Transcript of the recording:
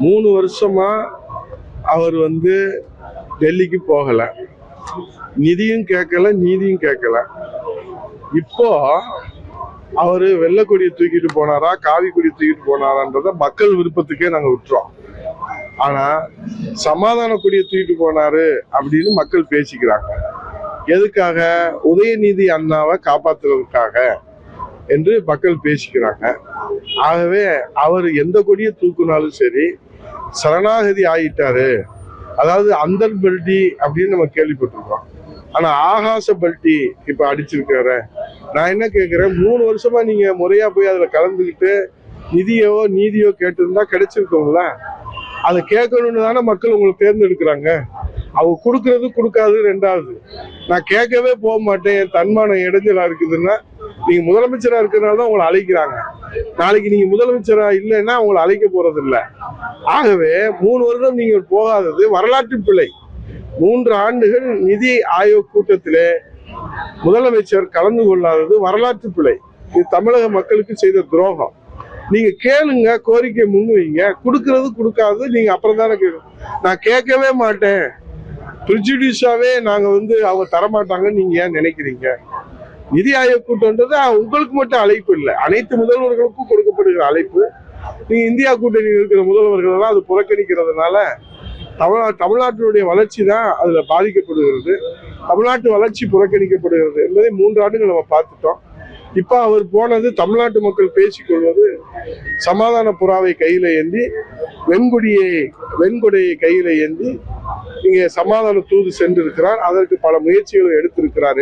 3 வருஷமா அவர் டெல்லிக்கு போகல, நிதியும் கேட்கல, நீதியும் கேட்கல. இப்போ அவரு வெள்ளக்கொடியை தூக்கிட்டு போனாரா, காவி கொடியை தூக்கிட்டு போனாரான்றத மக்கள் விருப்பத்துக்கே நாங்க விட்டுறோம். ஆனா சமாதான கொடியை தூக்கிட்டு போனாரு அப்படின்னு மக்கள் பேசிக்கிறாங்க. எதுக்காக? உதயநிதி அண்ணாவை காப்பாத்துறதுக்காக என்று மக்கள் பேசிக்கிறாங்க. ஆகவே அவர் எந்த கொடியை தூக்குனாலும் சரி, சரணாகதி ஆயிட்டாரு. அதாவது அந்தர் பெல்டி அப்படின்னு நம்ம கேள்விப்பட்டிருக்கோம். ஆனா ஆகாச பெல்டி இப்ப அடிச்சிருக்காரு. நான் என்ன கேட்கிறேன், 3 வருஷமா நீங்க முறையா போய் அதுல கலந்துக்கிட்டு நிதியோ நீதியோ கேட்டிருந்தா கிடைச்சிருக்கோங்களா? அதை கேட்கணும்னு தானே மக்கள் உங்களை தேர்ந்தெடுக்கிறாங்க. அவங்க கொடுக்கறது கொடுக்காது ரெண்டாவது. நான் கேட்கவே போக மாட்டேன், என் தன்மானம் இடைஞ்சலா இருக்குதுன்னா, நீங்க முதலமைச்சரா இருக்கிறதுனால தான் உங்களை அழைக்கிறாங்க. நாளைக்கு நீங்க முதலமைச்சரா இல்லைன்னா உங்களை அழைக்க போறது இல்லை. ஆகவே 3 வருடம் நீங்கள் போகாதது வரலாற்று பிழை. 3 ஆண்டுகள் நிதி ஆயோக் கூட்டத்திலே முதலமைச்சர் கலந்து கொள்ளாதது வரலாற்று பிழை. இது தமிழக மக்களுக்கு செய்த துரோகம். நீங்க கேளுங்க, கோரிக்கை முன்வைங்க, கொடுக்கறது கொடுக்காது நீங்க அப்புறம் தானே கேட்கணும். நான் கேட்கவே மாட்டேன், ப்ரிஜுடியூஸாவே நாங்க அவங்க தரமாட்டாங்கன்னு நீங்க ஏன் நினைக்கிறீங்க? நிதி ஆயோக் கூட்டம்ன்றது உங்களுக்கு மட்டும் அழைப்பு இல்லை, அனைத்து முதல்வர்களுக்கும் கொடுக்கப்படுகிற அழைப்பு. நீங்க இந்தியா கூட்டணியில் இருக்கிற முதல்வர்கள் எல்லாம் அது புறக்கணிக்கிறதுனால தமிழ்நாட்டினுடைய வளர்ச்சி தான் அதுல பாதிக்கப்படுகிறது. தமிழ்நாட்டு வளர்ச்சி புறக்கணிக்கப்படுகிறது என்பதை 3 ஆண்டுகள் நம்ம பார்த்துட்டோம். இப்ப அவர் போனது தமிழ்நாட்டு மக்கள் பேசிக்கொள்வது சமாதான புறாவை கையில ஏந்தி, வெண்கொடையை கையில ஏந்தி இங்கே சமாதான தூது சென்றிருக்கிறார். அதற்கு பல முயற்சிகளை எடுத்திருக்கிறார்.